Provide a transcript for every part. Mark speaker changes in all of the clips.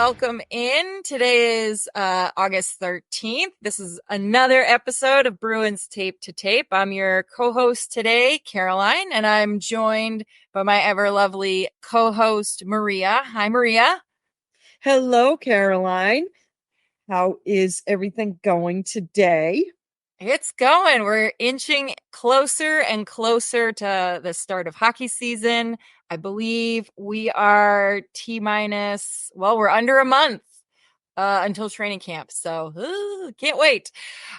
Speaker 1: welcome in. Today is August 13th. This is another episode of Bruins Tape to Tape. I'm your co-host today, Caroline, and I'm joined by my ever lovely co-host, Maria. Hi, Maria.
Speaker 2: Hello, Caroline. How is everything going today?
Speaker 1: It's going. We're inching closer and closer to the start of hockey season. I believe we are T-minus, well, we're under a month until training camp. So can't wait.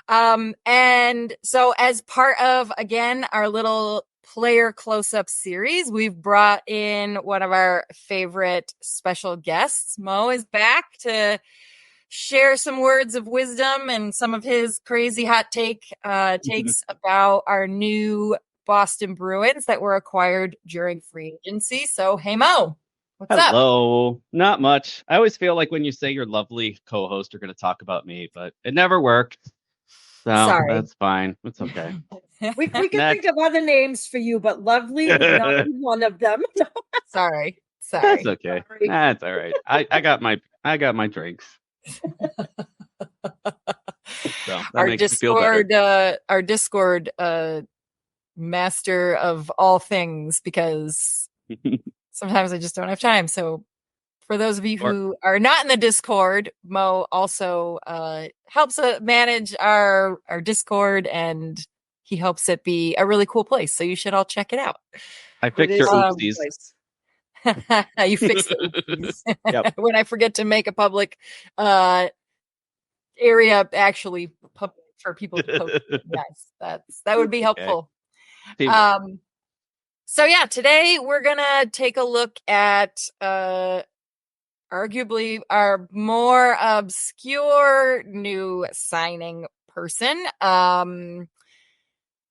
Speaker 1: And so as part of, again, our little player close-up series, we've brought in one of our favorite special guests. Mo is back to share some words of wisdom and some of his crazy hot takes about our new Boston Bruins that were acquired during free agency. So, hey, Mo, what's up?
Speaker 3: Hello. Not much. I always feel like when you say your lovely co-host are going to talk about me, but it never worked. So
Speaker 1: Sorry.
Speaker 3: That's fine. It's okay.
Speaker 2: We can think of other names for you, but lovely would not be one of them.
Speaker 1: Sorry.
Speaker 3: That's okay.
Speaker 2: Sorry.
Speaker 3: That's all right. I got my drinks. So
Speaker 1: Our Discord master of all things, because sometimes I just don't have time. So for those of you who are not in the Discord, Mo also helps manage our Discord, and he helps it be a really cool place. So you should all check it out.
Speaker 3: I fixed your oopsies.
Speaker 1: You fixed it.
Speaker 3: Yep.
Speaker 1: When I forget to make a public area actually public for people to post. Yes, that would be helpful.
Speaker 3: Okay.
Speaker 1: So yeah, today we're gonna take a look at arguably our more obscure new signing person,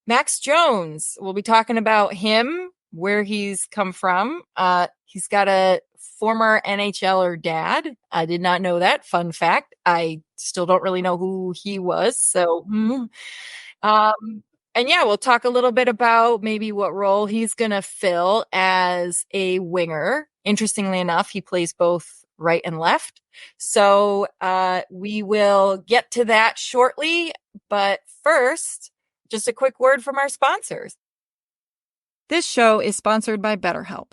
Speaker 1: Max Jones. We'll be talking about him, where he's come from. He's got a former NHLer dad. I did not know that. Fun fact. I still don't really know who he was. So, and yeah, we'll talk a little bit about maybe what role he's going to fill as a winger. Interestingly enough, he plays both right and left. So, we will get to that shortly. But first, just a quick word from our sponsors. This show is sponsored by BetterHelp.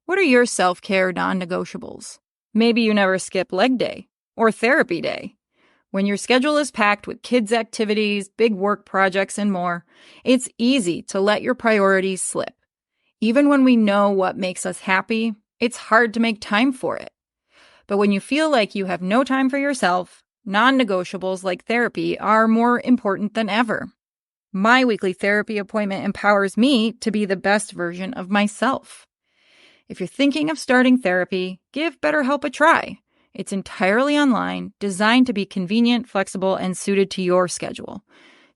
Speaker 1: What are your self-care non-negotiables? Maybe you never skip leg day or therapy day. When your schedule is packed with kids' activities, big work projects, and more, it's easy to let your priorities slip. Even when we know what makes us happy, it's hard to make time for it. But when you feel like you have no time for yourself, non-negotiables like therapy are more important than ever. My weekly therapy appointment empowers me to be the best version of myself. If you're thinking of starting therapy, give BetterHelp a try. It's entirely online, designed to be convenient, flexible, and suited to your schedule.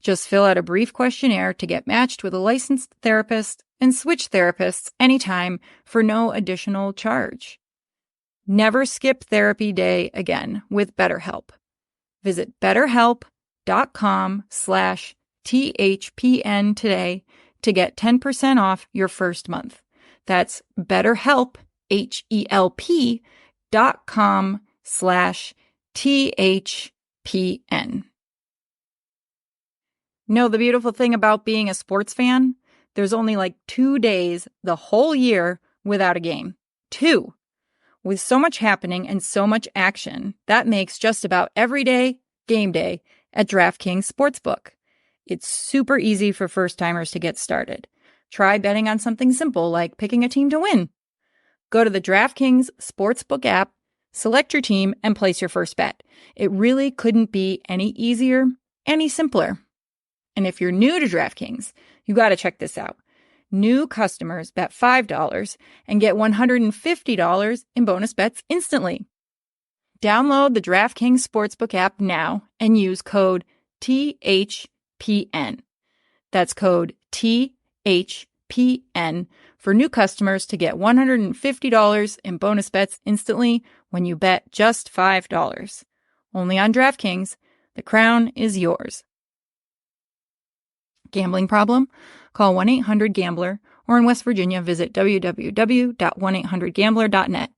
Speaker 1: Just fill out a brief questionnaire to get matched with a licensed therapist and switch therapists anytime for no additional charge. Never skip therapy day again with BetterHelp. Visit BetterHelp.com/THPN today to get 10% off your first month. That's BetterHelp, HELP.com/THPN. Know the beautiful thing about being a sports fan? There's only like 2 days the whole year without a game. 2. With so much happening and so much action, that makes just about every day game day at DraftKings Sportsbook. It's super easy for first-timers to get started. Try betting on something simple like picking a team to win. Go to the DraftKings Sportsbook app, select your team, and place your first bet. It really couldn't be any easier, any simpler. And if you're new to DraftKings, you got to check this out. New customers bet $5 and get $150 in bonus bets instantly. Download the DraftKings Sportsbook app now and use code THPN. That's code THPN for new customers to get $150 in bonus bets instantly when you bet just $5. Only on DraftKings. The crown is yours. Gambling problem? Call 1-800-GAMBLER or in West Virginia, visit www.1800gambler.net.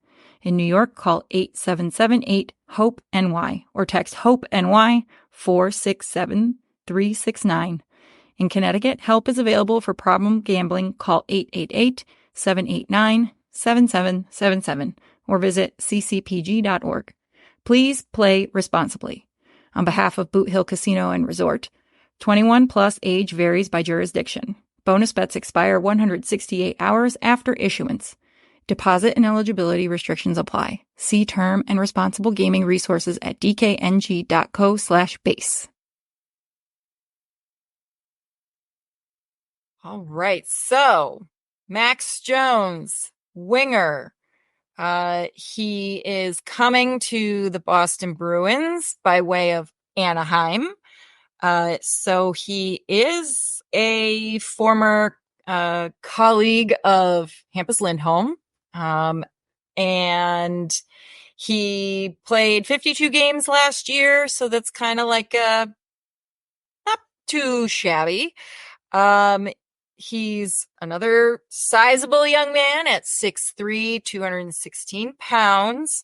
Speaker 4: In New York, call 877-8-HOPE-NY or text HOPE-NY 467-369. In Connecticut, help is available for problem gambling. Call 888-789-7777 or visit ccpg.org. Please play responsibly. On behalf of Boot Hill Casino and Resort, 21 plus, age varies by jurisdiction. Bonus bets expire 168 hours after issuance. Deposit and eligibility restrictions apply. See term and responsible gaming resources at dkng.co/base.
Speaker 1: All right. So Max Jones, winger. He is coming to the Boston Bruins by way of Anaheim. So he is a former colleague of Hampus Lindholm. And he played 52 games last year. So that's kind of like not too shabby. He's another sizable young man at 6'3", 216 pounds.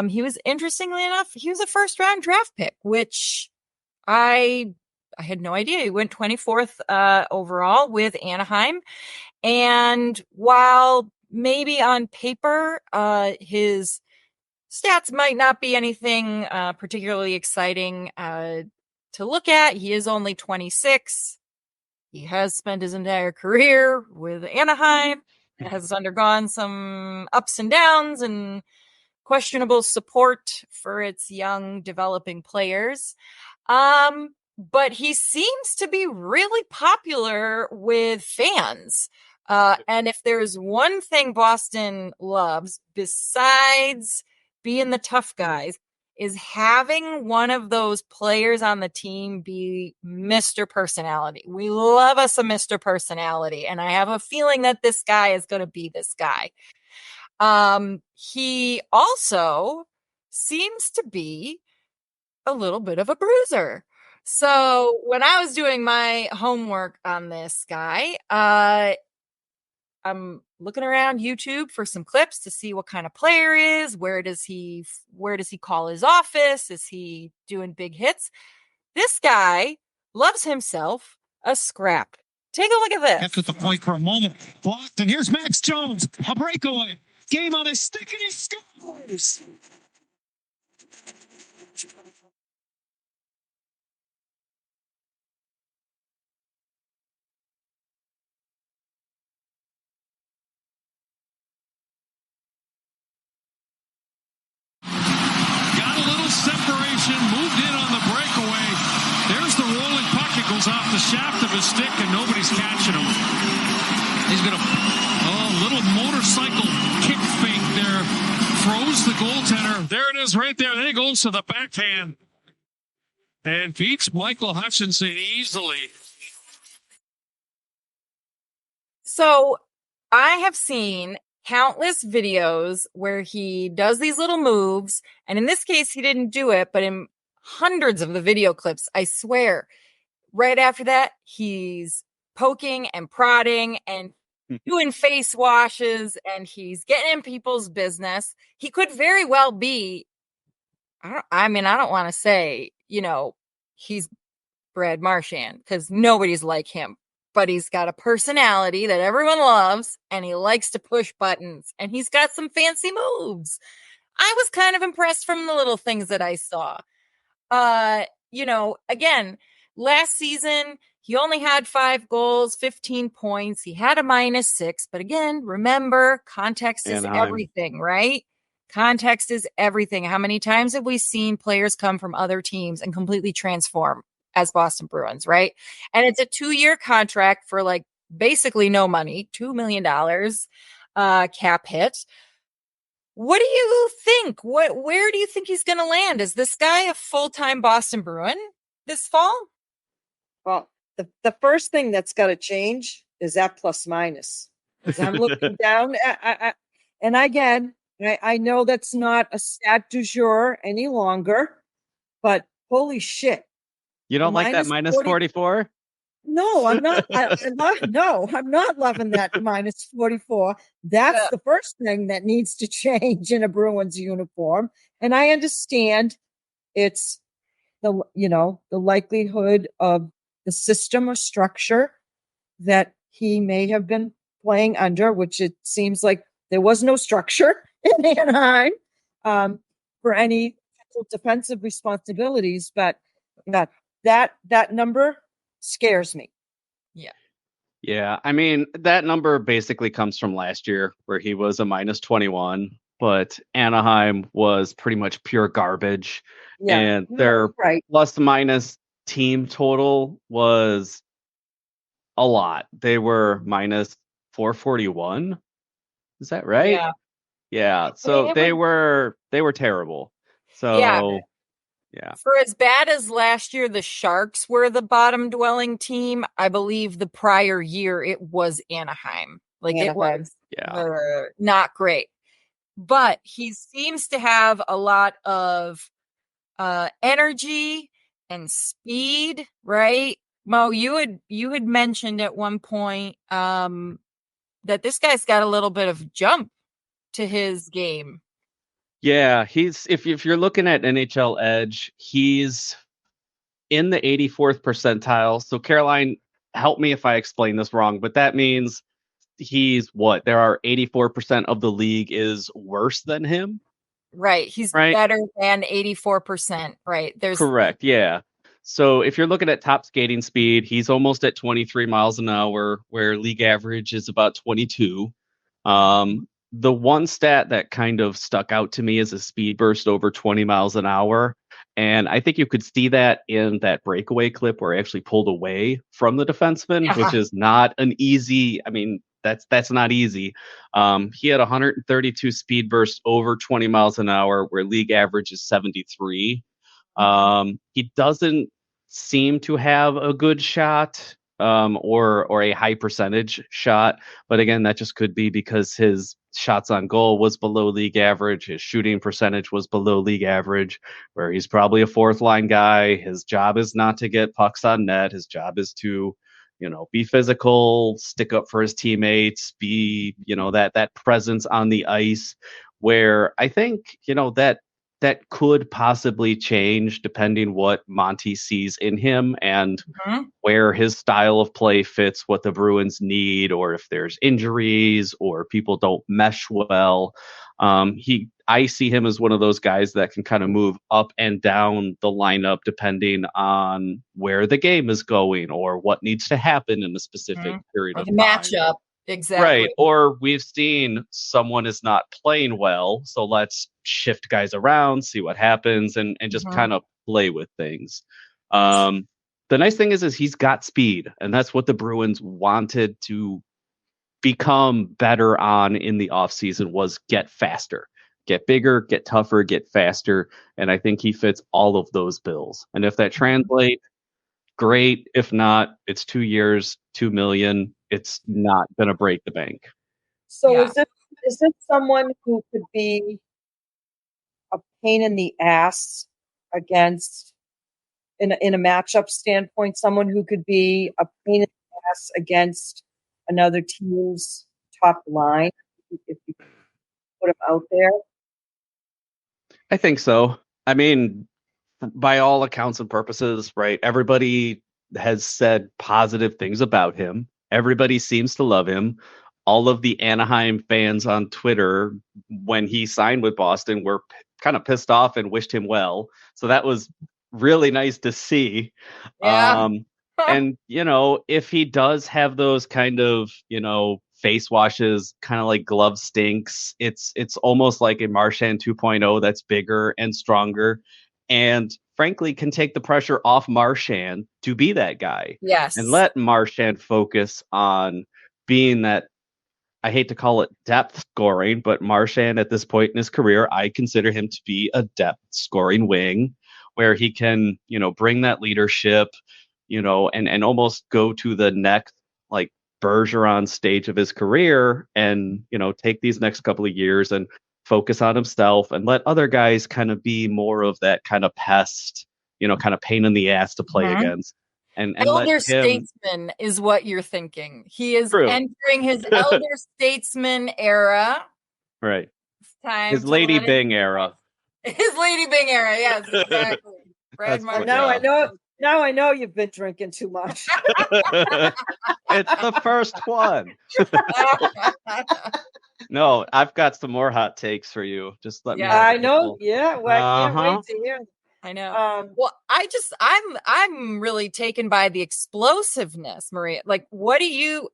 Speaker 1: He was, interestingly enough, he was a first-round draft pick, which I had no idea. He went 24th overall with Anaheim. And while maybe on paper his stats might not be anything particularly exciting to look at, he is only 26. He has spent his entire career with Anaheim, has undergone some ups and downs and questionable support for its young developing players. But he seems to be really popular with fans. And if there's one thing Boston loves, besides being the tough guys, is having one of those players on the team be Mr. Personality. We love us a Mr. Personality, and I have a feeling that this guy is going to be this guy. He also seems to be a little bit of a bruiser. So when I was doing my homework on this guy, I'm looking around YouTube for some clips to see what kind of player he is. Where does he call his office? Is he doing big hits? This guy loves himself a scrap. Take a look at this.
Speaker 5: Kept at the point for a moment. Blocked, and here's Max Jones. A breakaway. Game on his stick, and he scores. Separation, moved in on the breakaway. There's the rolling puck. It goes off the shaft of his stick, and nobody's catching him. He's got a little motorcycle kick fake there. Froze the goaltender. There it is right there. Then he goes to the backhand and beats Michael Hutchinson easily.
Speaker 1: So I have seen countless videos where he does these little moves. And in this case, he didn't do it, but in hundreds of the video clips, I swear, right after that, he's poking and prodding and doing face washes, and he's getting in people's business. He could very well be, I don't want to say, he's Brad Marchand, because nobody's like him. But he's got a personality that everyone loves, and he likes to push buttons, and he's got some fancy moves. I was kind of impressed from the little things that I saw. Again, last season, he only had 5 goals, 15 points. He had a -6. But again, remember, context is everything, right? Context is everything. How many times have we seen players come from other teams and completely transform as Boston Bruins, right? And it's a 2-year contract for like basically no money, $2 million cap hit. What do you think? Where do you think he's going to land? Is this guy a full-time Boston Bruin this fall?
Speaker 2: Well, the first thing that's got to change is that plus minus. Because I'm looking down and again, I know that's not a stat du jour any longer, but holy shit.
Speaker 3: You don't like that minus 44?
Speaker 2: No, I'm not. No, I'm not loving that minus 44. That's
Speaker 1: Yeah.
Speaker 2: the first thing that needs to change in a Bruins uniform. And I understand it's the likelihood of the system or structure that he may have been playing under, which it seems like there was no structure in Anaheim for any defensive responsibilities. But yeah, that number scares me.
Speaker 3: Yeah, I mean, that number basically comes from last year where he was a minus 21, but Anaheim was pretty much pure garbage.
Speaker 2: Yeah,
Speaker 3: And
Speaker 2: no,
Speaker 3: their
Speaker 2: right.
Speaker 3: plus minus team total was a lot. They were minus 441. Is that right?
Speaker 1: Yeah.
Speaker 3: Yeah.
Speaker 2: I mean,
Speaker 3: So
Speaker 2: it
Speaker 3: they
Speaker 2: was,
Speaker 3: were terrible.
Speaker 1: Yeah.
Speaker 3: So yeah.
Speaker 1: For as bad as last year, the Sharks were the bottom dwelling team. I believe the prior year it was Anaheim. Like it
Speaker 2: Anaheim.
Speaker 1: was
Speaker 3: Yeah.
Speaker 1: not great. But he seems to have a lot of energy and speed, right? Mo, you had mentioned at one point that this guy's got a little bit of jump to his game.
Speaker 3: Yeah, he's if you're looking at NHL Edge, he's in the 84th percentile. So Caroline, help me if I explain this wrong, but that means he's what? There are 84% of the league is worse than him,
Speaker 1: Right. He's
Speaker 3: right?
Speaker 1: better than 84%. Right. There's
Speaker 3: Correct. Yeah. So if you're looking at top skating speed, he's almost at 23 miles an hour, where league average is about 22. The one stat that kind of stuck out to me is a speed burst over 20 miles an hour. And I think you could see that in that breakaway clip where he actually pulled away from the defenseman, which is not an easy, I mean, that's not easy. He had 132 speed bursts over 20 miles an hour, where league average is 73. He doesn't seem to have a good shot, or a high percentage shot, but again, that just could be because his shots on goal was below league average, his shooting percentage was below league average, where he's probably a fourth line guy. His job is not to get pucks on net. His job is to, be physical, stick up for his teammates, be, that presence on the ice, where I think, that could possibly change depending what Monty sees in him and where his style of play fits what the Bruins need, or if there's injuries or people don't mesh well. I see him as one of those guys that can kind of move up and down the lineup depending on where the game is going or what needs to happen in a specific period
Speaker 1: like
Speaker 3: of
Speaker 1: a
Speaker 3: time.
Speaker 1: matchup. Exactly.
Speaker 3: Right. Or we've seen someone is not playing well, so let's shift guys around, see what happens, and just kind of play with things. The nice thing is he's got speed, and that's what the Bruins wanted to become better on in the offseason, was get faster, get bigger, get tougher, get faster. And I think he fits all of those bills. And if that translates, great. If not, it's 2 years, 2 million. It's not going to break the bank.
Speaker 2: So
Speaker 1: Yeah.
Speaker 2: is this someone who could be a pain in the ass against, in a matchup standpoint, someone who could be a pain in the ass against another team's top line if you put him out there?
Speaker 3: I think so. I mean, by all accounts and purposes, right? Everybody has said positive things about him. Everybody seems to love him. All of the Anaheim fans on Twitter, when he signed with Boston, were kind of pissed off and wished him well. So that was really nice to see.
Speaker 1: Yeah.
Speaker 3: And, if he does have those kind of, face washes, kind of like glove stinks, it's almost like a Marchand 2.0 that's bigger and stronger, and frankly can take the pressure off Marchand to be that guy.
Speaker 1: Yes.
Speaker 3: And let Marchand focus on being that, I hate to call it depth scoring, but Marchand at this point in his career, I consider him to be a depth scoring wing, where he can, bring that leadership, and almost go to the next, like, Bergeron stage of his career, and, take these next couple of years and focus on himself and let other guys kind of be more of that kind of pest, kind of pain in the ass to play against. and let
Speaker 1: Elder
Speaker 3: him.
Speaker 1: statesman is what you're thinking. He is
Speaker 3: True.
Speaker 1: entering his elder statesman era.
Speaker 3: Right.
Speaker 1: Time
Speaker 3: His
Speaker 1: to
Speaker 3: Lady
Speaker 1: let it-
Speaker 3: Bing era.
Speaker 1: His Lady Bing era. Yes, exactly. Brad
Speaker 3: That's
Speaker 1: Marchand.
Speaker 3: what-
Speaker 2: Now I know you've been drinking too much.
Speaker 3: It's the first one. No, I've got some more hot takes for you. Just let me
Speaker 1: Yeah.
Speaker 3: have a
Speaker 2: I know.
Speaker 3: couple.
Speaker 2: Yeah. Well, I can't
Speaker 3: Uh-huh.
Speaker 2: wait to hear.
Speaker 1: I know. Well, I'm really taken by the explosiveness, Maria. Like, what do you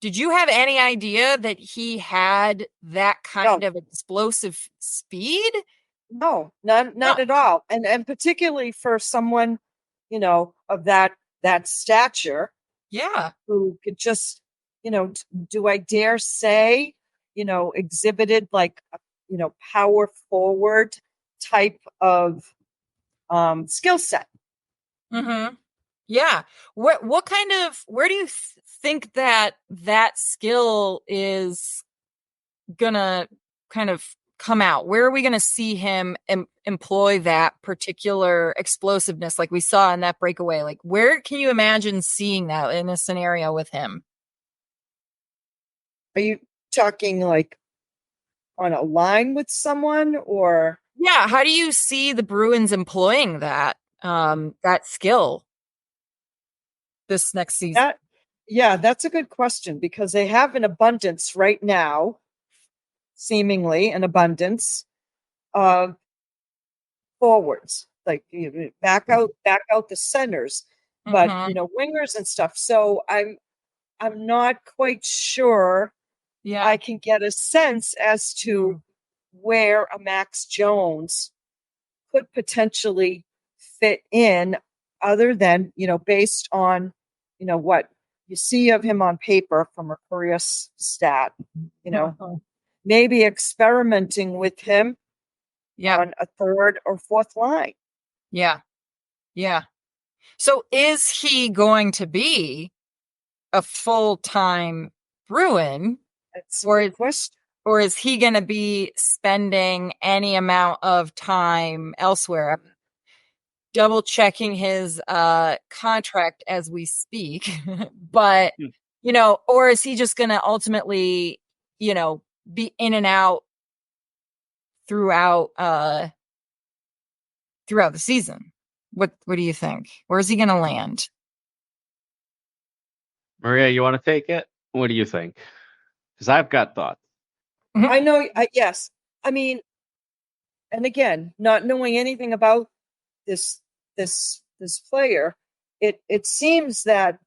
Speaker 1: did you have any idea that he had that kind of explosive speed?
Speaker 2: No, not at all. And particularly for someone, of that stature,
Speaker 1: Yeah.
Speaker 2: who could just, do I dare say, exhibited like, power forward type of skill set.
Speaker 1: Mm-hmm. Yeah. Where do you think that skill is gonna kind of come out? Where are we gonna see him employ that particular explosiveness like we saw in that breakaway? Like, where can you imagine seeing that in a scenario with him?
Speaker 2: Are you talking like on a line with someone, or?
Speaker 1: Yeah, how do you see the Bruins employing that skill this next season?
Speaker 2: Yeah, that's a good question, because they have an abundance right now, seemingly an abundance of forwards, like back out the centers, but wingers and stuff. So I'm not quite sure.
Speaker 1: Yeah,
Speaker 2: I can get a sense as to where a Max Jones could potentially fit in, other than, based on, what you see of him on paper from a career stat, maybe experimenting with him on a third or fourth line.
Speaker 1: Yeah. Yeah. So is he going to be a full-time Bruin?
Speaker 2: That's a good question.
Speaker 1: Or is he going to be spending any amount of time elsewhere? I'm double checking his contract as we speak, but or is he just going to ultimately, be in and out throughout the season? What do you think? Where is he going to land?
Speaker 3: Maria, you want to take it? What do you think? Because I've got thoughts.
Speaker 2: I know. Yes. I mean, and again, not knowing anything about this player, it seems that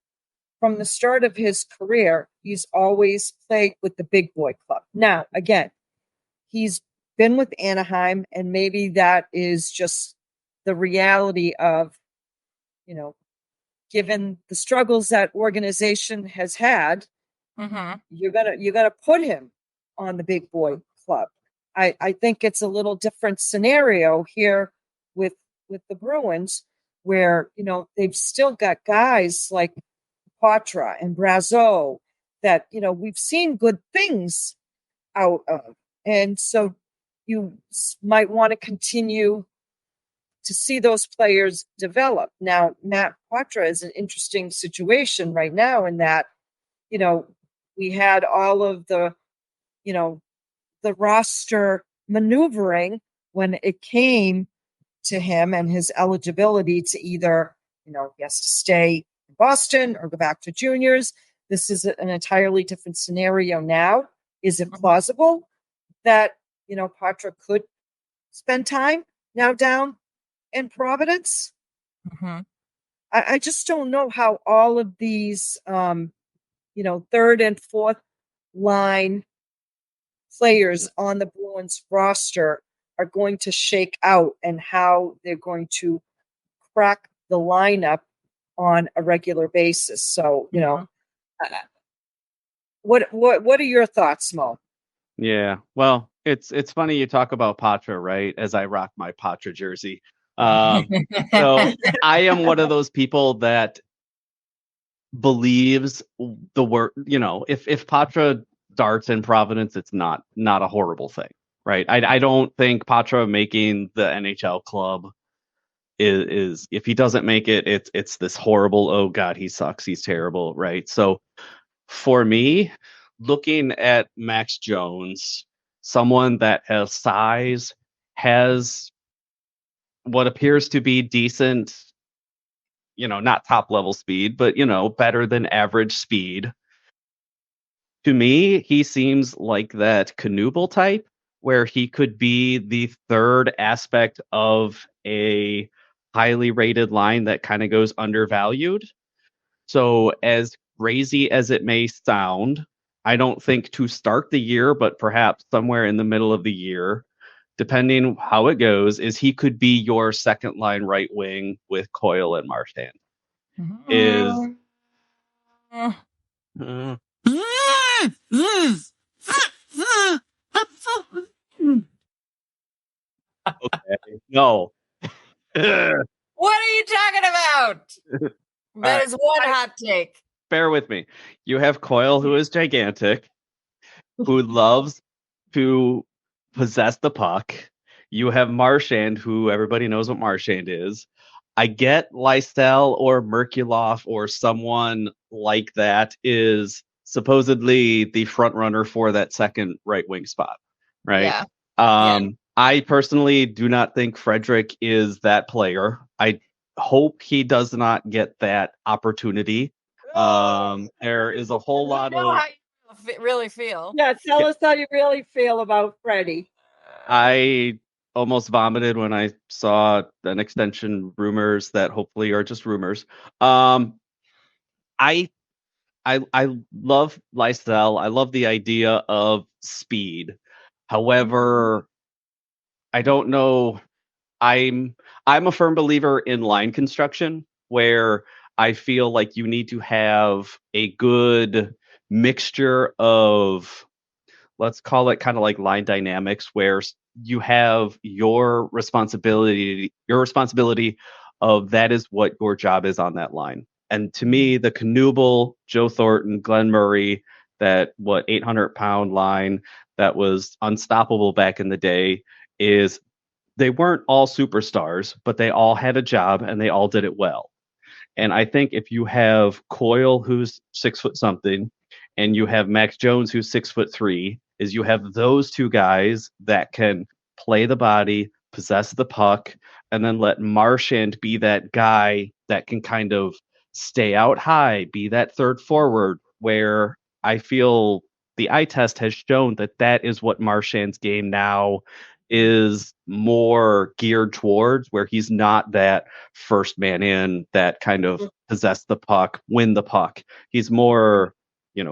Speaker 2: from the start of his career, he's always played with the big boy club. Now, again, he's been with Anaheim, and maybe that is just the reality of, given the struggles that organization has had, you're gonna put him on the big boy club. I think it's a little different scenario here with the Bruins, where they've still got guys like Poitras and Brazeau that we've seen good things out of, and so you might want to continue to see those players develop. Now, Matt Poitras is an interesting situation right now, in that we had all of the the roster maneuvering when it came to him and his eligibility to either, he has to stay in Boston or go back to juniors. This is an entirely different scenario now. Is it plausible that, Poitras could spend time now down in Providence? I just don't know how all of these, third and fourth line players on the Bruins roster are going to shake out, and how they're going to crack the lineup on a regular basis. So, what are your thoughts, Mo?
Speaker 3: Yeah, well, it's funny you talk about Patra, right? As I rock my Patra jersey. So I am one of those people that believes the word. If Patra starts in Providence, it's not a horrible thing, right? I don't think Patra making the NHL club is if he doesn't make it, it's this horrible, oh God, he sucks, he's terrible, right? So for me, looking at Max Jones, someone that has size, has what appears to be decent, not top level speed, but better than average speed. To me, he seems like that Knuble type, where he could be the third aspect of a highly rated line that kind of goes undervalued. So, as crazy as it may sound, I don't think to start the year, but perhaps somewhere in the middle of the year, depending how it goes, is he could be your second line right wing with Coyle and Marchand. Is okay. No.
Speaker 1: What are you talking about? That is one hot take.
Speaker 3: Bear with me. You have Coyle, who is gigantic, who loves to possess the puck. You have Marchand, who everybody knows what Marchand is. I get Lysell or Merkulov or someone like that is supposedly the front runner for that second right wing spot, right?
Speaker 1: Yeah.
Speaker 3: I personally do not think Frederick is that player. I hope he does not get that opportunity. There is a whole lot
Speaker 1: know
Speaker 3: of.
Speaker 1: how you really feel.
Speaker 2: Yeah, tell us how you really feel about Freddie.
Speaker 3: I almost vomited when I saw an extension rumors that hopefully are just rumors. I love Lysell. I love the idea of speed. However, I don't know. I'm a firm believer in line construction where I feel like you need to have a good mixture of, let's call it kind of like line dynamics, where you have your responsibility of that is what your job is on that line. And to me, the Knuble, Joe Thornton, Glenn Murray, that 800-pound line that was unstoppable back in the day, is they weren't all superstars, but they all had a job and they all did it well. And I think if you have Coyle, who's 6 foot something, and you have Max Jones, who's 6'3", is you have those two guys that can play the body, possess the puck, and then let Marchand be that guy that can kind of stay out high, be that third forward, where I feel the eye test has shown that that is what Marchand's game now is more geared towards, where he's not that first man in that kind of possess the puck, win the puck. He's more,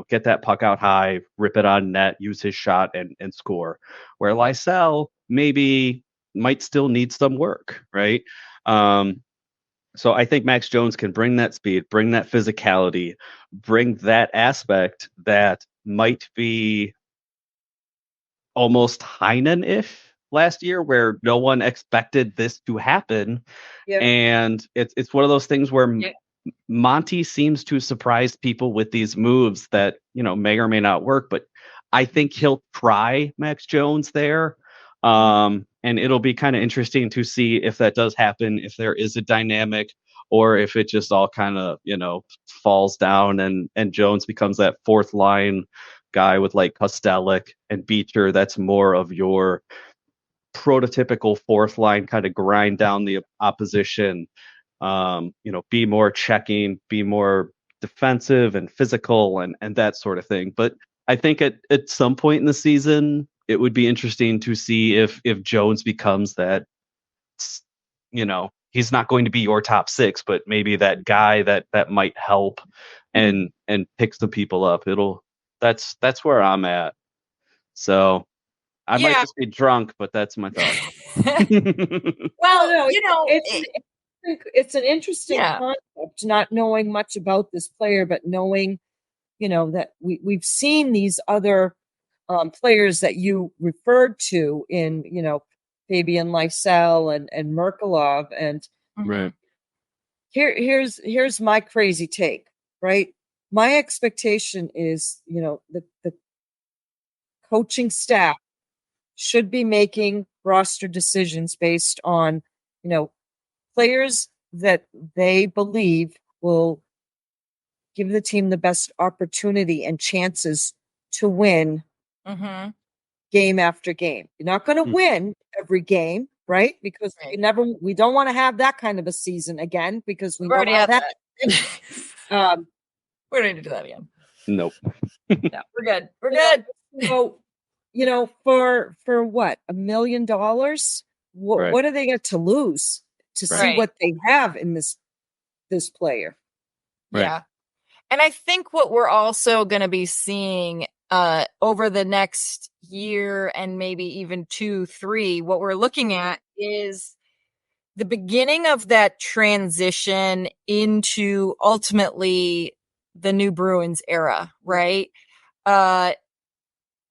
Speaker 3: get that puck out high, rip it on net, use his shot and score. Where Lysell maybe might still need some work, right? So I think Max Jones can bring that speed, bring that physicality, bring that aspect that might be almost Heinen-ish last year, where no one expected this to happen.
Speaker 2: Yeah.
Speaker 3: And it's one of those things where Monty seems to surprise people with these moves that, may or may not work, but I think he'll try Max Jones there. And it'll be kind of interesting to see if that does happen, if there is a dynamic, or if it just all kind of, falls down and Jones becomes that fourth line guy with like Kostelic and Beecher. That's more of your prototypical fourth line, kind of grind down the opposition, be more checking, be more defensive and physical and that sort of thing. But I think at some point in the season, it would be interesting to see if Jones becomes that, he's not going to be your top six, but maybe that guy that might help and pick some people up. That's where I'm at. So I might just be drunk, but that's my thought.
Speaker 1: Well,
Speaker 2: no, it's an interesting concept, not knowing much about this player, but knowing, that we've seen these other players that you referred to in, Fabian Lysell and Merkulov. And
Speaker 3: right.
Speaker 2: Here's my crazy take, right? My expectation is, the coaching staff should be making roster decisions based on, players that they believe will give the team the best opportunity and chances to win
Speaker 1: Mm-hmm.
Speaker 2: game after game. You're not going to win every game, right? Because we don't want to have that kind of a season again, because we
Speaker 1: We've
Speaker 2: know
Speaker 1: already
Speaker 2: how
Speaker 1: had
Speaker 2: that.
Speaker 1: that. We don't need to do that again.
Speaker 3: Nope.
Speaker 1: No, we're good. We're good.
Speaker 2: So, for what, $1 million?
Speaker 3: Right.
Speaker 2: What do they get to lose to see
Speaker 1: Right.
Speaker 2: what they have in this player?
Speaker 3: Right.
Speaker 1: Yeah. And I think what we're also going to be seeing over the next year and maybe even 2, 3, what we're looking at is the beginning of that transition into ultimately the new Bruins era, right?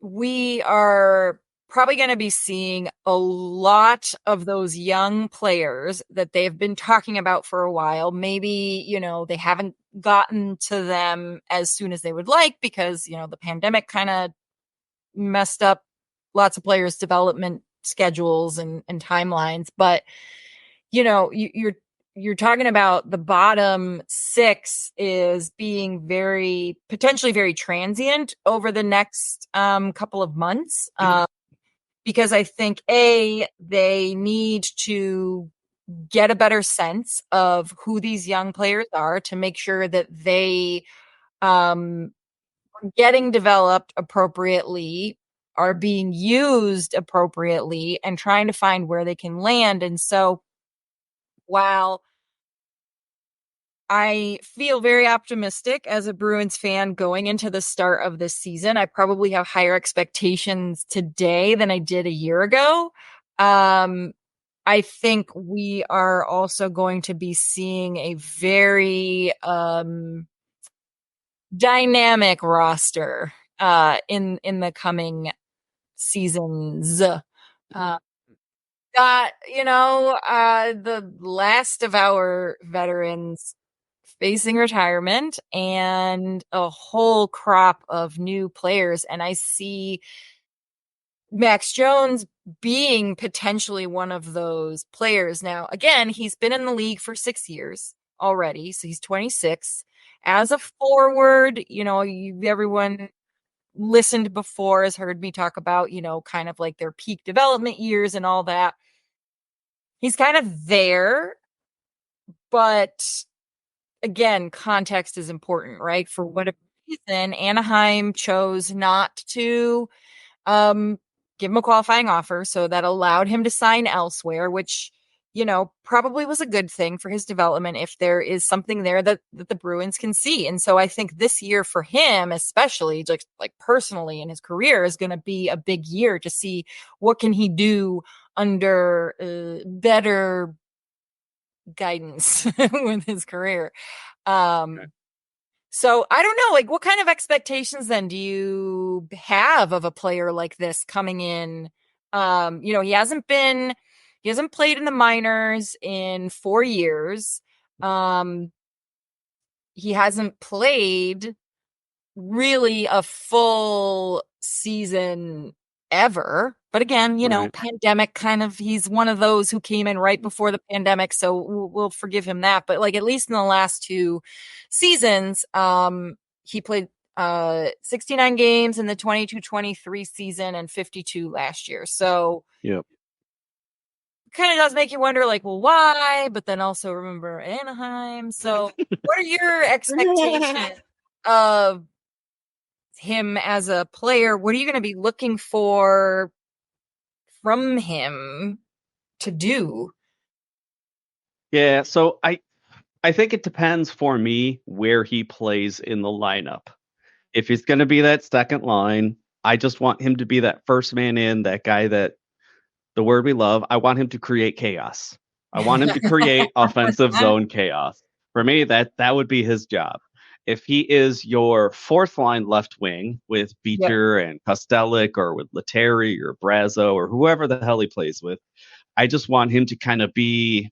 Speaker 1: We are probably going to be seeing a lot of those young players that they've been talking about for a while. Maybe, they haven't gotten to them as soon as they would like because, the pandemic kind of messed up lots of players' development schedules and timelines. But, you're talking about the bottom 6 is being potentially very transient over the next couple of months. Because I think they need to get a better sense of who these young players are to make sure that they are getting developed appropriately, are being used appropriately, and trying to find where they can land. And so while I feel very optimistic as a Bruins fan going into the start of this season, I probably have higher expectations today than I did a year ago. I think we are also going to be seeing a very dynamic roster in the coming seasons. The last of our veterans facing retirement and a whole crop of new players. And I see Max Jones being potentially one of those players. Now, again, he's been in the league for 6 years already, so he's 26. As a forward, everyone listened before has heard me talk about, kind of like their peak development years and all that. He's kind of there, but again, context is important, right? For whatever reason, Anaheim chose not to give him a qualifying offer, so that allowed him to sign elsewhere, which, probably was a good thing for his development if there is something there that the Bruins can see. And so I think this year for him, especially just like personally in his career, is going to be a big year to see what can he do under better guidance with his career. So I don't know, like, what kind of expectations then do you have of a player like this coming in? He hasn't played in the minors in 4 years. He hasn't played really a full season ever. But again,
Speaker 3: Right.
Speaker 1: pandemic he's one of those who came in right before the pandemic, so we'll forgive him that. But like, at least in the last 2 seasons, he played 69 games in the 22-23 season and 52 last year. So
Speaker 3: Yep.
Speaker 1: kind of does make you wonder, like, well, why? But then also remember Anaheim. So what are your expectations of him as a player? What are you going to be looking for from him to do?
Speaker 3: Yeah, so I think it depends for me where he plays in the lineup. If he's going to be that second line, I just want him to be that first man in, that guy that the word we love. I want him to create chaos. I want him to create offensive zone chaos. For me, that would be his job. If he is your fourth line left wing with Beecher and Kostelic, or with Letary or Brazo or whoever the hell he plays with, I just want him to kind of be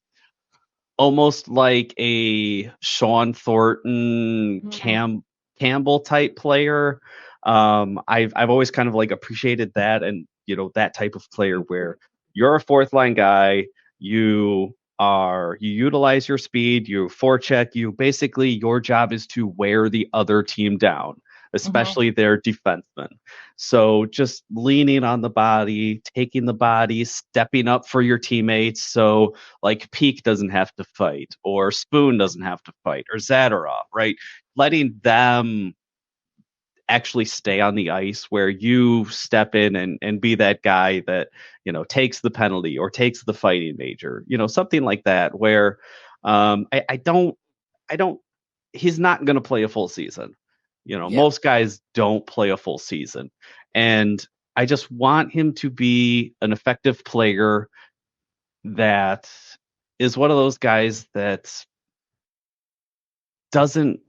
Speaker 3: almost like a Sean Thornton, Campbell type player. I've always kind of like appreciated that, and that type of player where you're a fourth line guy, you you utilize your speed, you forecheck, your job is to wear the other team down, especially their defensemen. So just leaning on the body, taking the body, stepping up for your teammates. So like Peak doesn't have to fight, or Spoon doesn't have to fight, or Zadorov, right? Letting them actually stay on the ice, where you step in and be that guy that, takes the penalty or takes the fighting major, something like that, where I don't, he's not going to play a full season. Most guys don't play a full season. And I just want him to be an effective player that is one of those guys that doesn't,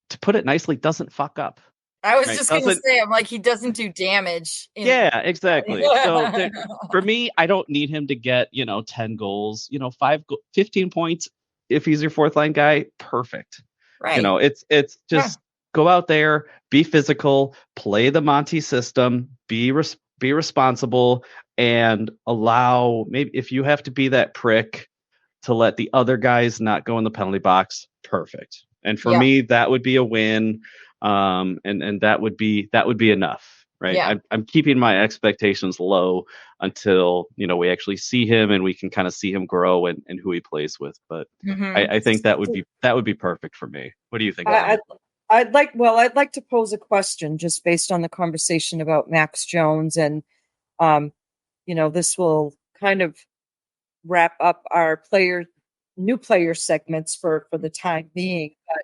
Speaker 3: to put it nicely, doesn't fuck up.
Speaker 1: I was just going to say, I'm like, he doesn't do damage.
Speaker 3: Yeah, exactly. So for me, I don't need him to get, 10 goals, 15 points. If he's your fourth line guy, perfect.
Speaker 1: Right.
Speaker 3: It's just go out there, be physical, play the Monty system, be responsible, and allow, maybe if you have to be that prick to let the other guys not go in the penalty box, perfect. And for me, that would be a win. And that would be enough, right?
Speaker 1: Yeah.
Speaker 3: I'm keeping my expectations low until, we actually see him and we can kind of see him grow and who he plays with. But I think that would be perfect for me. What do you think?
Speaker 2: I'd like to pose a question just based on the conversation about Max Jones, and this will kind of wrap up our new player segments for the time being. But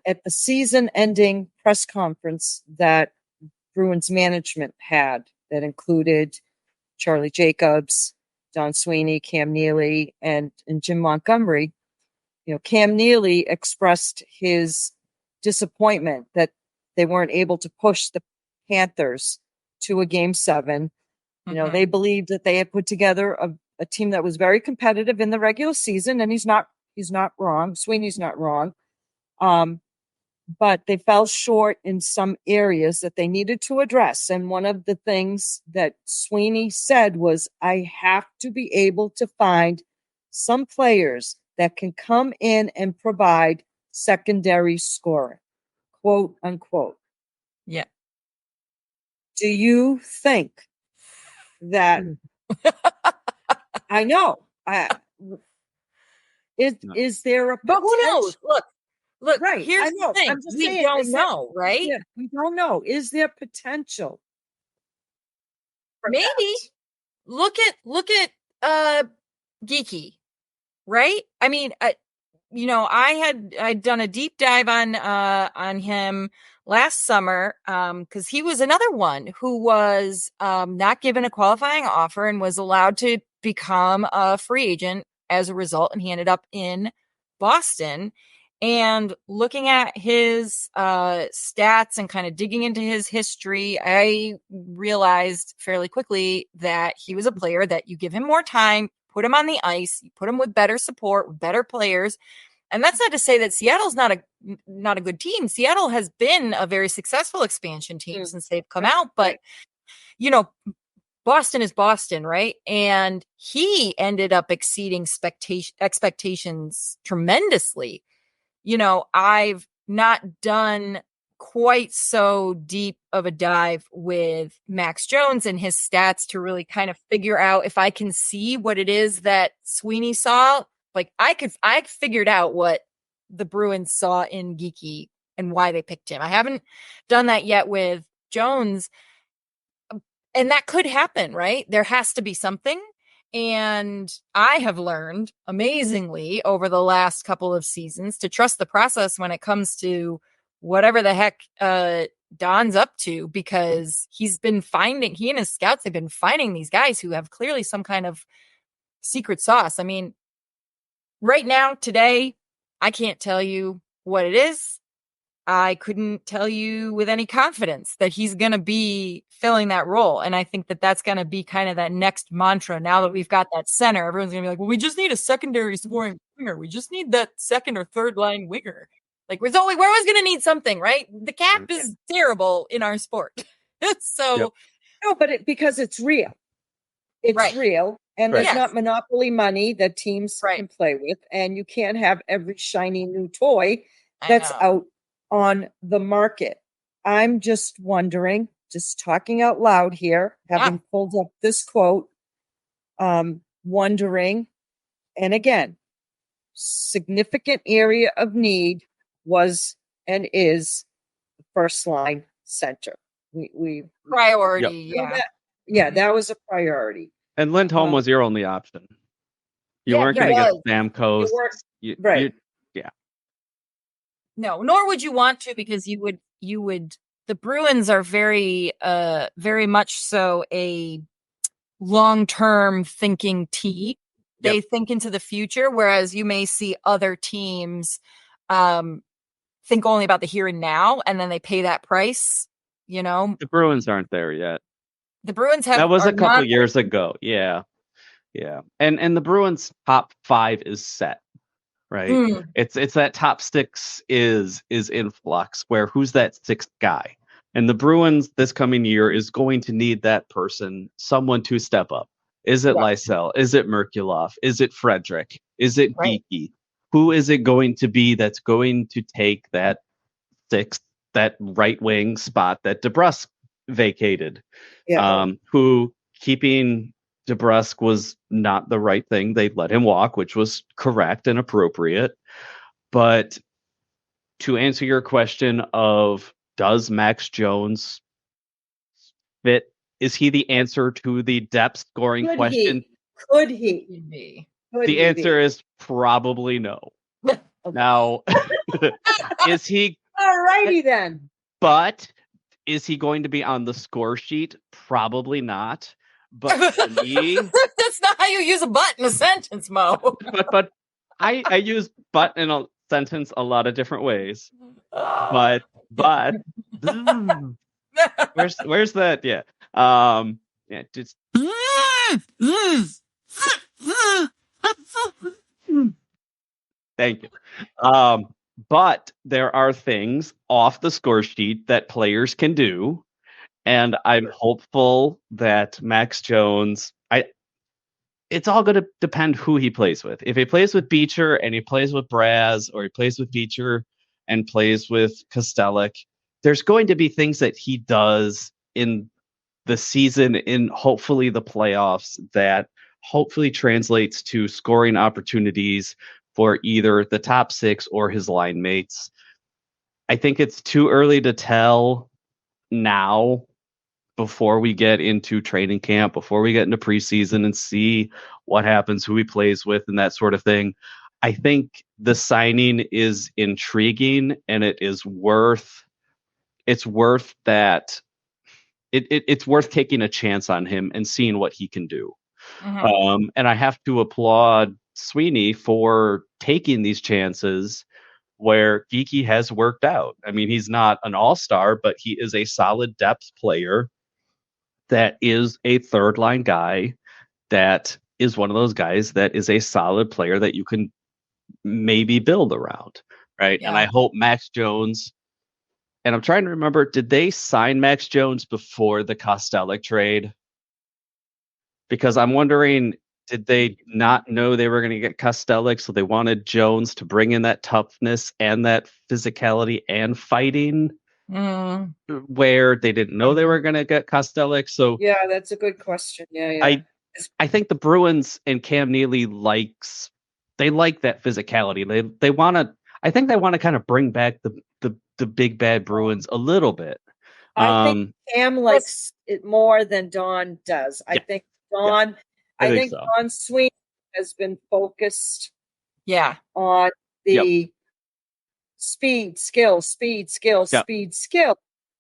Speaker 2: at the season ending press conference that Bruins management had, that included Charlie Jacobs, Don Sweeney, Cam Neely, and Jim Montgomery, Cam Neely expressed his disappointment that they weren't able to push the Panthers to a Game 7. They believed that they had put together a team that was very competitive in the regular season, and he's not wrong. Sweeney's not wrong. But they fell short in some areas that they needed to address. And one of the things that Sweeney said was, I have to be able to find some players that can come in and provide secondary scoring, quote unquote.
Speaker 1: Yeah.
Speaker 2: Do you think that I know is there a
Speaker 1: but who knows? Look,
Speaker 2: right.
Speaker 1: Here's the thing. We don't know, right?
Speaker 2: Yeah, we don't know. Is there potential?
Speaker 1: Maybe. Look at Geeky, right? I mean, I'd done a deep dive on him last summer, because he was another one who was not given a qualifying offer and was allowed to become a free agent as a result, and he ended up in Boston. And looking at his stats and kind of digging into his history, I realized fairly quickly that he was a player that you give him more time, put him on the ice, you put him with better support, with better players. And that's not to say that Seattle's not a good team. Seattle has been a very successful expansion team since they've come out, but Boston is Boston, right? And he ended up exceeding expectations tremendously. I've not done quite so deep of a dive with Max Jones and his stats to really kind of figure out if I can see what it is that Sweeney saw. Like I figured out what the Bruins saw in Geeky and why they picked him. I haven't done that yet with Jones, and that could happen, right? There has to be something. And I have learned amazingly over the last couple of seasons to trust the process when it comes to whatever the heck Don's up to, because he and his scouts have been finding these guys who have clearly some kind of secret sauce. I mean, right now, today, I can't tell you what it is. I couldn't tell you with any confidence that he's going to be filling that role. And I think that that's going to be kind of that next mantra. Now that we've got that center, everyone's going to be like, well, we just need a secondary scoring winger. We just need that second or third line winger. Like we're always going to need something, right? The cap is terrible in our sport. So
Speaker 2: no, but because it's real. It's
Speaker 1: Right.
Speaker 2: real, and
Speaker 3: Right.
Speaker 2: there's not monopoly money that teams
Speaker 1: Right.
Speaker 2: can play with, and you can't have every shiny new toy
Speaker 1: I
Speaker 2: that's
Speaker 1: know.
Speaker 2: out on the market. I'm just wondering, just talking out loud here, having pulled up this quote, wondering, and again, significant area of need was and is the first line center. We
Speaker 1: Priority,
Speaker 2: know that, that was a priority.
Speaker 3: And Lindholm was your only option. You
Speaker 1: Yeah,
Speaker 3: weren't
Speaker 1: he
Speaker 3: going to get
Speaker 1: was.
Speaker 3: Stamkos.
Speaker 2: You weren't-
Speaker 3: You-
Speaker 2: right.
Speaker 3: yeah.
Speaker 1: No, nor would you want to, because you would the Bruins are very much so a long-term thinking team. They think into the future, whereas you may see other teams think only about the here and now, and then they pay that price, you know.
Speaker 3: The Bruins aren't there yet.
Speaker 1: The Bruins
Speaker 3: That was
Speaker 1: are
Speaker 3: a couple
Speaker 1: not
Speaker 3: years ago. Yeah. Yeah. And the Bruins top 5 is set, right? It's that top 6 is in flux, where who's that 6th guy? And the Bruins this coming year is going to need that person, someone to step up. Is it Lysell? Is it Merkulov? Is it Frederick? Is it Geeky? Who is it going to be that's going to take that 6th, that right wing spot that DeBrusk vacated? Who, keeping DeBrusk was not the right thing. They let him walk, which was correct and appropriate. But to answer your question of, does Max Jones fit? Is he the answer to the depth scoring question?
Speaker 2: Could he be?
Speaker 3: The answer is probably no. Now, is he?
Speaker 2: All righty then.
Speaker 3: But is he going to be on the score sheet? Probably not. But for me,
Speaker 1: that's not how you use a but in a sentence, Mo.
Speaker 3: But I use but in a sentence a lot of different ways. But where's that? Yeah. Yeah, just thank you. But there are things off the score sheet that players can do, and I'm hopeful that Max Jones, it's all going to depend who he plays with. If he plays with Beecher and he plays with Braz, or he plays with Beecher and plays with Kostelic, there's going to be things that he does in the season, in hopefully the playoffs, that hopefully translates to scoring opportunities for either the top 6 or his line mates. I think it's too early to tell now, before we get into training camp, before we get into preseason and see what happens, who he plays with, and that sort of thing. I think the signing is intriguing, and it's worth that. It's worth taking a chance on him and seeing what he can do. And I have to applaud Sweeney for taking these chances where Geeky has worked out. I mean, he's not an all-star, but he is a solid depth player that is a third line guy, that is one of those guys that is a solid player that you can maybe build around, right? And I hope Max Jones, and I'm trying to remember, did they sign Max Jones before the Kostelic trade? Because I'm wondering, did they not know they were going to get Kostelic, so they wanted Jones to bring in that toughness and that physicality and fighting, where they didn't know they were going to get Kostelic? So
Speaker 2: yeah, that's a good question. Yeah.
Speaker 3: I think the Bruins and Cam Neely like that physicality. They want to. I think they want to kind of bring back the big bad Bruins a little bit.
Speaker 2: I think Cam likes it more than Don does. I think Don. I think so. Don Sweeney has been focused. On the speed, skill.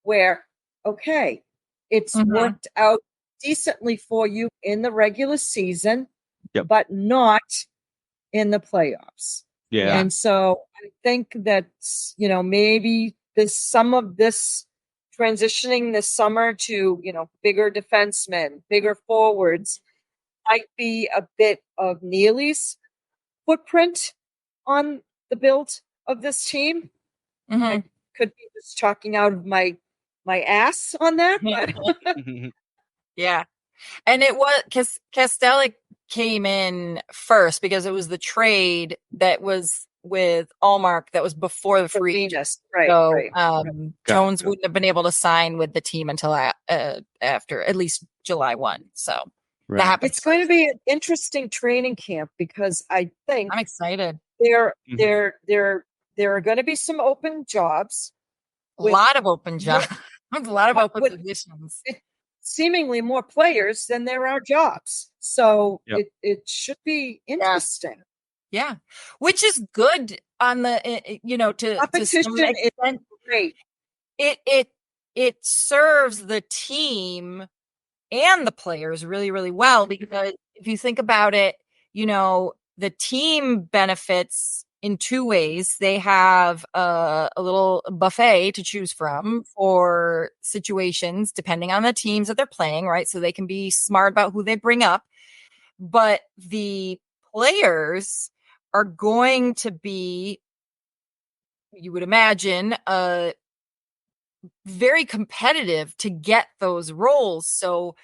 Speaker 2: Where, okay, it's worked out decently for you in the regular season, but not in the playoffs.
Speaker 3: Yeah.
Speaker 2: And so I think that, maybe some of this transitioning this summer to, bigger defensemen, bigger forwards might be a bit of Neely's footprint on the build of this team. I could be just talking out of my ass on that. But
Speaker 1: yeah. And it was because Castellic came in first because it was the trade that was with Allmark that was before the free agent.
Speaker 2: Venus. Right.
Speaker 1: So
Speaker 2: right.
Speaker 1: Jones wouldn't have been able to sign with the team until after at least July 1. So that happened.
Speaker 2: It's going to be an interesting training camp because I think
Speaker 1: I'm excited.
Speaker 2: There are going to be some open jobs.
Speaker 1: A lot of open jobs. A lot of open positions.
Speaker 2: Seemingly more players than there are jobs. So it should be interesting.
Speaker 1: Yeah. Which is good on the,
Speaker 2: competition is great.
Speaker 1: It serves the team and the players really, really well, because if you think about it, the team benefits in two ways. They have a little buffet to choose from for situations depending on the teams that they're playing, right? So they can be smart about who they bring up. But the players are going to be, you would imagine, very competitive to get those roles. So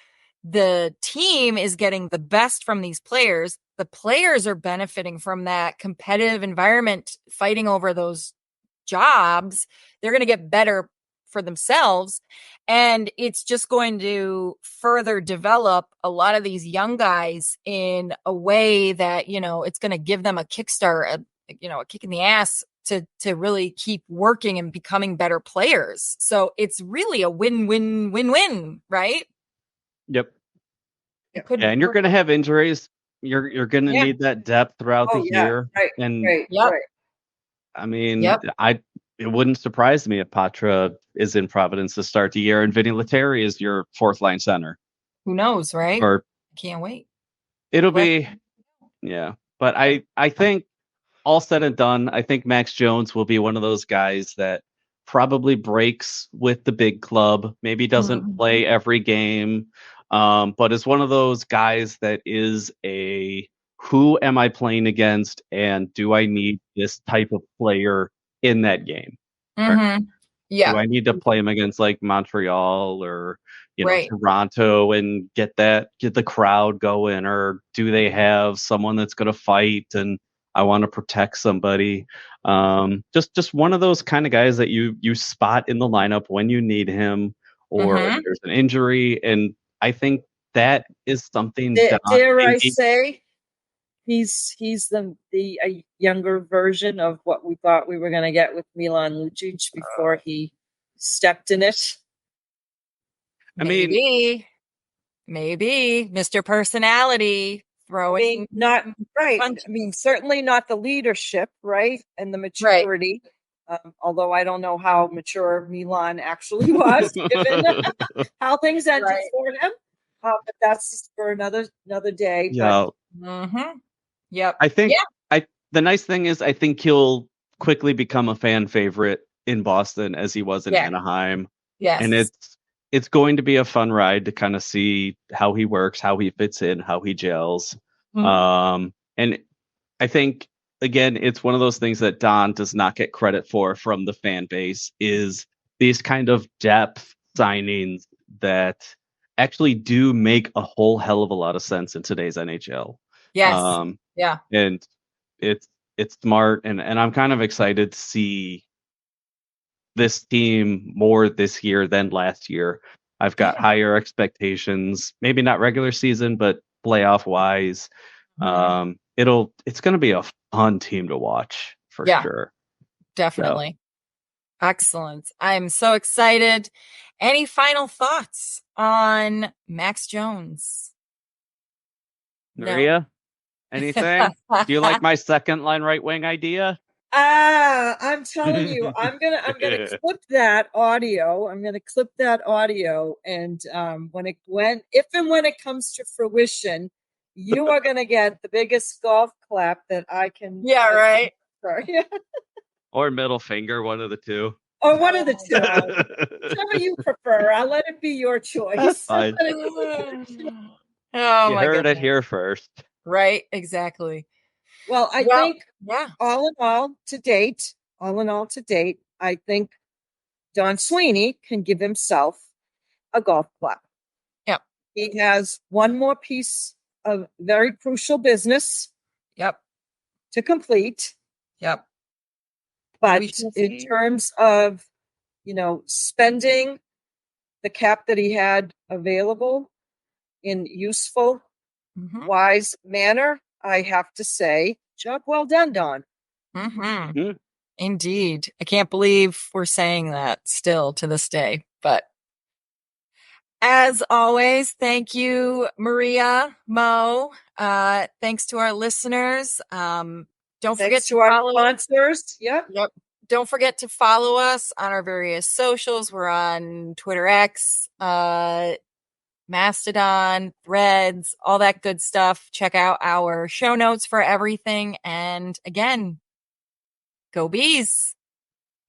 Speaker 1: the team is getting the best from these players. The players are benefiting from that competitive environment, fighting over those jobs. They're going to get better for themselves. And it's just going to further develop a lot of these young guys in a way that, it's going to give them a kickstart, a kick in the ass to really keep working and becoming better players. So it's really a win-win-win-win, right?
Speaker 3: Yep. And you're going to have injuries. You're going to need that depth throughout the year.
Speaker 2: Right.
Speaker 3: And
Speaker 2: right.
Speaker 3: I mean, it wouldn't surprise me if Patra is in Providence to start the year and Vinny Lettieri is your fourth line center.
Speaker 1: Who knows, right?
Speaker 3: Or
Speaker 1: can't wait.
Speaker 3: It'll be, But I think all said and done, I think Max Jones will be one of those guys that probably breaks with the big club, maybe doesn't play every game, but is one of those guys that is who am I playing against, and do I need this type of player in that game?
Speaker 1: Yeah.
Speaker 3: Do I need to play him against like Montreal or Toronto and get the crowd going, or do they have someone that's going to fight and I want to protect somebody? Just one of those kind of guys that you spot in the lineup when you need him, or if there's an injury. And I think that is something.
Speaker 2: Dare I say, he's the younger version of what we thought we were going to get with Milan Lucic before he stepped in it.
Speaker 1: Maybe Mr. Personality throwing.
Speaker 2: Not right. I mean, certainly not the leadership, right, and the maturity. Right. Although I don't know how mature Milan actually was, given how things ended for him. But that's for another day.
Speaker 3: Yeah.
Speaker 1: Yep.
Speaker 3: I think the nice thing is I think he'll quickly become a fan favorite in Boston as he was in Anaheim.
Speaker 1: Yes.
Speaker 3: And it's going to be a fun ride to kind of see how he works, how he fits in, how he gels. And I think, again, it's one of those things that Don does not get credit for from the fan base, is these kind of depth signings that actually do make a whole hell of a lot of sense in today's NHL.
Speaker 1: Yes.
Speaker 3: And it's smart, and I'm kind of excited to see this team more this year than last year. I've got higher expectations, maybe not regular season, but playoff wise. It's going to be a fun team to watch for sure.
Speaker 1: Definitely. So. Excellent. I'm so excited. Any final thoughts on Max Jones?
Speaker 3: Maria, anything? Do you like my second line right wing idea?
Speaker 2: I'm telling you, I'm gonna clip that audio. I'm gonna clip that audio, and when it comes to fruition, you are gonna get the biggest golf clap that I can.
Speaker 1: Yeah, right.
Speaker 2: Sorry.
Speaker 3: Or middle finger, one of the two.
Speaker 2: Or one of the two. Whichever you prefer. I'll let it be your choice.
Speaker 3: Fine.
Speaker 1: You
Speaker 3: heard it here first.
Speaker 1: Right, exactly.
Speaker 2: Well, I think all in all to date, I think Don Sweeney can give himself a golf clap.
Speaker 1: Yeah.
Speaker 2: He has one more piece of very crucial business
Speaker 1: Yep.
Speaker 2: to complete.
Speaker 1: Yep.
Speaker 2: But
Speaker 1: We shall
Speaker 2: in
Speaker 1: see.
Speaker 2: terms of, spending the cap that he had available in useful,
Speaker 1: Mm-hmm.
Speaker 2: wise manner, I have to say, job well done, Don.
Speaker 1: Mm-hmm.
Speaker 3: Mm.
Speaker 1: Indeed. I can't believe we're saying that still to this day. But as always, thank you, Maria, Mo. Thanks to our listeners. Don't forget
Speaker 2: Thanks
Speaker 1: to
Speaker 2: to our
Speaker 1: follow.
Speaker 2: sponsors. Yep.
Speaker 1: Yep. Don't forget to follow us on our various socials. We're on Twitter X, Mastodon, Threads, all that good stuff. Check out our show notes for everything. And again, go Bees.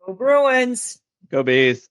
Speaker 2: Go Bruins.
Speaker 3: Go Bees.